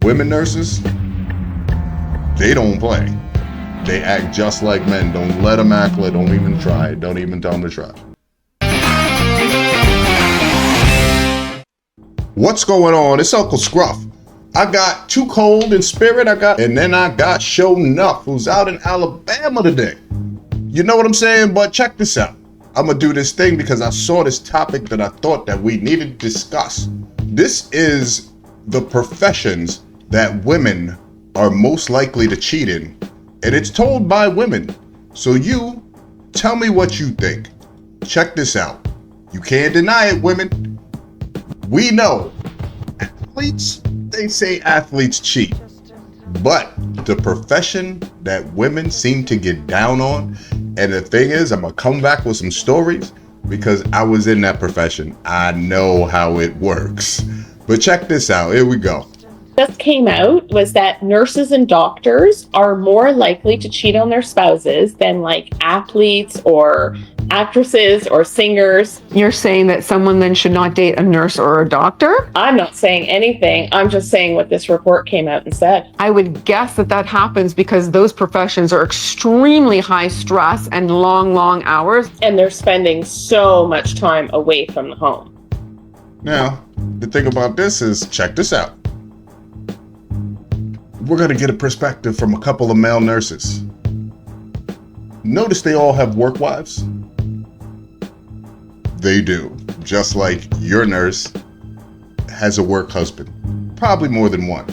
Women nurses, they don't play. They act just like men. Don't let them act like, don't even try. Don't even tell them to try. What's going on? It's Uncle Scruff. I got Too Cold in Spirit. And then I got Show Nuff, who's out in Alabama today. You know what I'm saying? But check this out. I'm gonna do this thing because I saw this topic that I thought that we needed to discuss. This is the professions that women are most likely to cheat in, and it's told by women. So you tell me what you think. Check this out. You can't deny it, women. We know athletes, they say athletes cheat, but the profession that women seem to get down on, and the thing is, I'm gonna come back with some stories because I was in that profession. I know how it works. But check this out, here we go. Just came out was that nurses and doctors are more likely to cheat on their spouses than like athletes or actresses or singers. You're saying that someone then should not date a nurse or a doctor? I'm not saying anything. I'm just saying what this report came out and said. I would guess that happens because those professions are extremely high stress and long hours. And they're spending so much time away from the home. Now, the thing about this is, check this out. We're gonna get a perspective from a couple of male nurses. Notice they all have work wives? They do. Just like your nurse has a work husband. Probably more than one.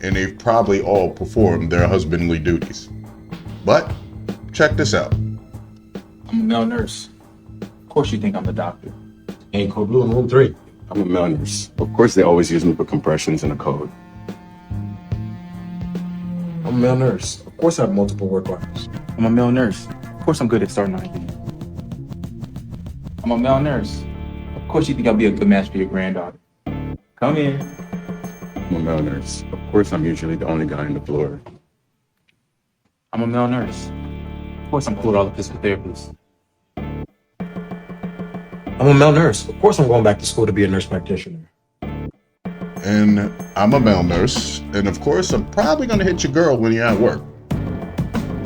And they've probably all performed their husbandly duties. But, check this out. I'm a male nurse. Of course you think I'm the doctor. Hey, Code Blue in room 3. I'm a male nurse. Of course they always use me for compressions in a code. I'm a male nurse. Of course I have multiple work wives. I'm a male nurse. Of course I'm good at starting ideas. I'm a male nurse. Of course you think I'll be a good match for your granddaughter. Come in. I'm a male nurse. Of course I'm usually the only guy on the floor. I'm a male nurse. Of course I'm cool with all the physical therapists. I'm a male nurse. Of course I'm going back to school to be a nurse practitioner. And I'm a male nurse. And of course, I'm probably gonna hit your girl when you're at work.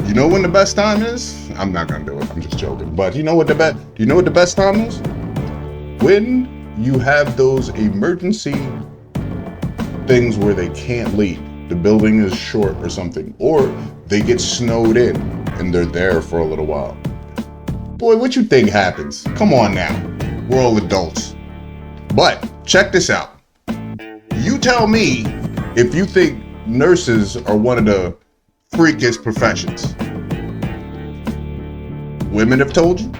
You know when the best time is? I'm not gonna do it. I'm just joking. But you know what the best time is? When you have those emergency things where they can't leave. The building is short or something, or they get snowed in and they're there for a little while. Boy, what you think happens? Come on now. We're all adults. But check this out. You tell me if you think nurses are one of the freakiest professions. Women have told you.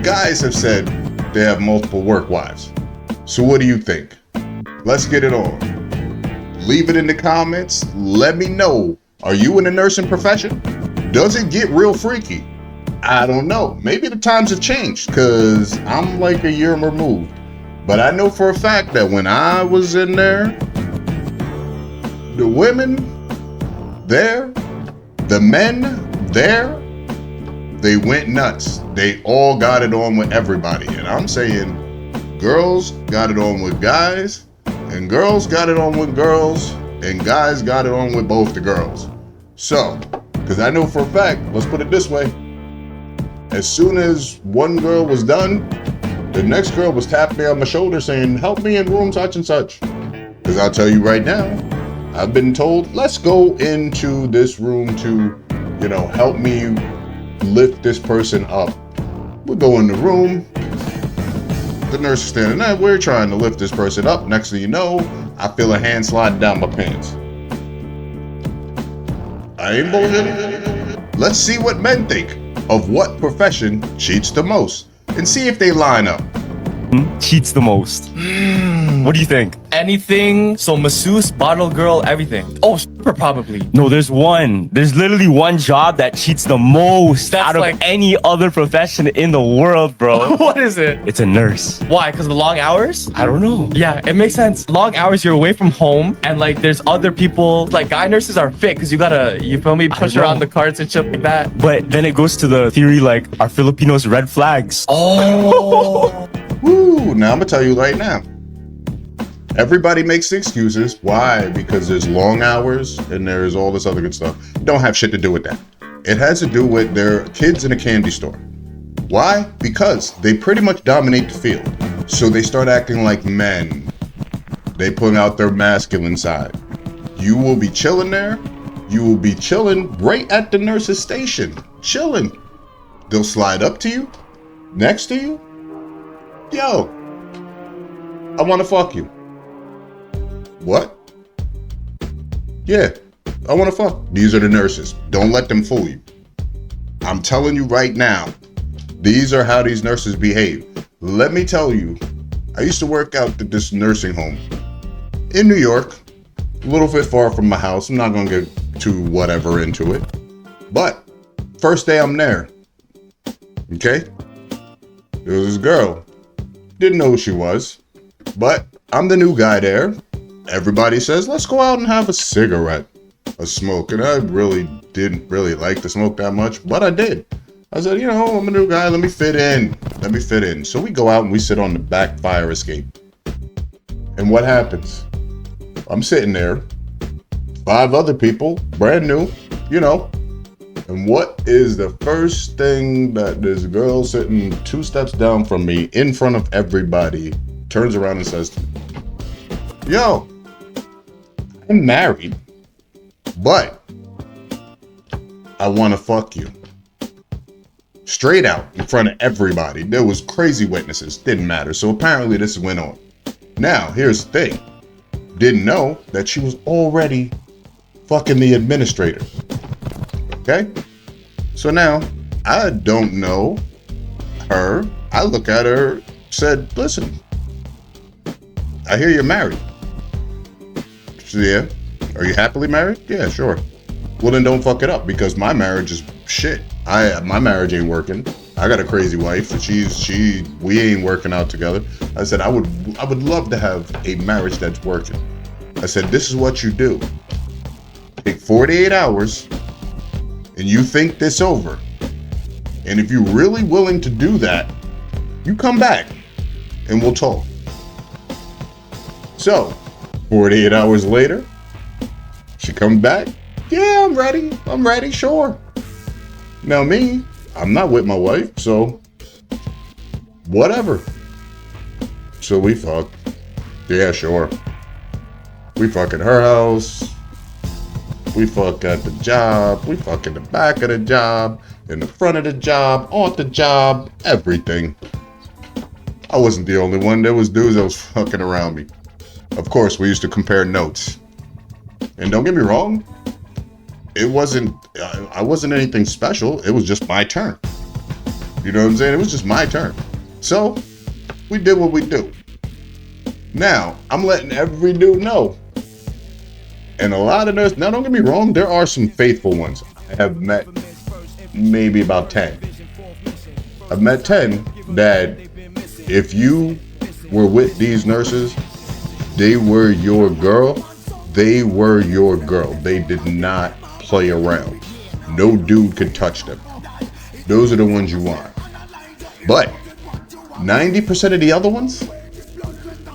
Guys have said they have multiple work wives. So what do you think? Let's get it on. Leave it in the comments. Let me know. Are you in the nursing profession? Does it get real freaky? I don't know. Maybe the times have changed because I'm like a year removed. But I know for a fact that when I was in there, the women there, the men there, they went nuts. They all got it on with everybody. And I'm saying girls got it on with guys, and girls got it on with girls, and guys got it on with both the girls. So, because I know for a fact, let's put it this way, as soon as one girl was done, the next girl was tapping me on my shoulder saying, help me in room such and such. Because I'll tell you right now, I've been told, let's go into this room to, help me lift this person up. We go in the room. The nurse is standing there. We're trying to lift this person up. Next thing you know, I feel a hand sliding down my pants. I ain't bullshitting. Let's see what men think of what profession cheats the most and see if they line up. Cheats the most. What do you think? Anything. So masseuse, bottle girl, everything. Oh, stripper probably. No, there's literally one job that cheats the most out of any other profession in the world, bro. What is it? It's a nurse. Why? Because of the long hours? I don't know. Yeah, it makes sense. Long hours, you're away from home, and there's other people. Guy nurses are fit because you gotta, you feel me, push around the carts and shit like that. But then it goes to the theory are Filipinos red flags? Oh. Woo, now I'm gonna tell you right now. Everybody makes excuses. Why? Because there's long hours and there's all this other good stuff. Don't have shit to do with that. It has to do with their kids in a candy store. Why? Because they pretty much dominate the field. So they start acting like men. They put out their masculine side. You will be chilling there. You will be chilling right at the nurse's station. Chilling. They'll slide up to you, next to you. Yo, I want to fuck you. What? Yeah, I want to fuck. These are the nurses. Don't let them fool you. I'm telling you right now, these are how these nurses behave. Let me tell you, I used to work out at this nursing home in New York, a little bit far from my house. I'm not going to get too whatever into it. But first day I'm there, okay? There was this girl. Didn't know who she was, but I'm the new guy there. Everybody says, let's go out and have a cigarette, a smoke. And I really didn't really like to smoke that much, but I did. I said, I'm a new guy. Let me fit in. Let me fit in. So we go out and we sit on the back fire escape. And what happens? I'm sitting there, 5 other people, brand new, And what is the first thing that this girl sitting 2 steps down from me in front of everybody turns around and says to me? Yo, I'm married, but I want to fuck you. Straight out in front of everybody. There was crazy witnesses. Didn't matter. So apparently this went on. Now, here's the thing. Didn't know that she was already fucking the administrator. Okay? So now, I don't know her. I look at her, said, listen, I hear you're married. She said, yeah. Are you happily married? Yeah, sure. Well, then don't fuck it up, because my marriage is shit. My marriage ain't working. I got a crazy wife, and we ain't working out together. I said, I would love to have a marriage that's working. I said, this is what you do. Take 48 hours, and you think this over. And if you're really willing to do that, you come back, and we'll talk. So, 48 hours later, she comes back. Yeah, I'm ready, sure. Now me, I'm not with my wife, so whatever. So we fuck. Yeah, sure. We fuck at her house. We fuck at the job. We fuck in the back of the job, in the front of the job, on the job, everything. I wasn't the only one. There was dudes that was fucking around me. Of course, we used to compare notes. And don't get me wrong, I wasn't anything special. It was just my turn. You know what I'm saying? It was just my turn. So, we did what we do. Now, I'm letting every dude know. And a lot of nurses, now don't get me wrong, there are some faithful ones. I have met maybe about 10. I've met 10 that if you were with these nurses, they were your girl. They were your girl. They did not play around. No dude could touch them. Those are the ones you want. But 90% of the other ones,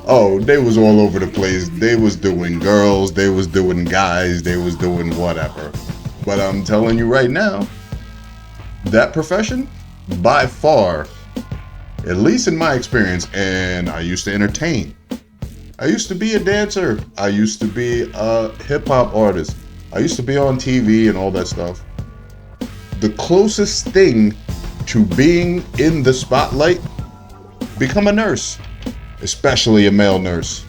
oh, they was all over the place. They was doing girls, they was doing guys, they was doing whatever. But I'm telling you right now, that profession, by far, at least in my experience, and I used to entertain. I used to be a dancer. I used to be a hip-hop artist. I used to be on TV and all that stuff. The closest thing to being in the spotlight, become a nurse, especially a male nurse.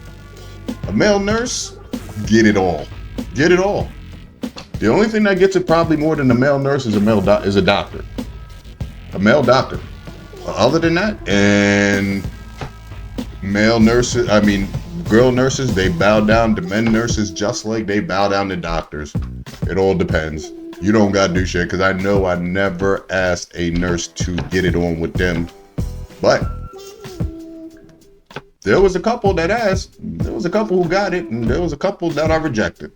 A male nurse, get it all. Get it all. The only thing that gets it probably more than a male nurse is a doctor. A male doctor. Other than that, and girl nurses, they bow down to men nurses just like they bow down to doctors. It all depends. You don't gotta do shit, because I know I never asked a nurse to get it on with them. But there was a couple that asked. There was a couple who got it, and there was a couple that I rejected.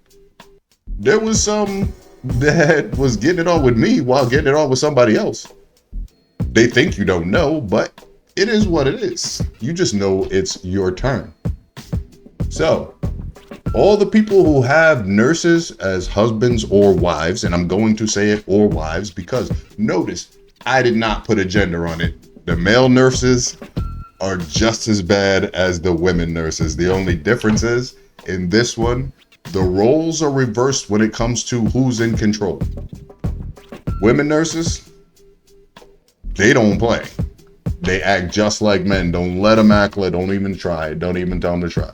There was some that was getting it on with me while getting it on with somebody else. They think you don't know, but it is what it is. You just know it's your turn. So, all the people who have nurses as husbands or wives, and I'm going to say it or wives because notice I did not put a gender on it. The male nurses are just as bad as the women nurses. The only difference is in this one, the roles are reversed when it comes to who's in control. Women nurses, they don't play. They act just like men. Don't let them act like, don't even try. Don't even tell them to try.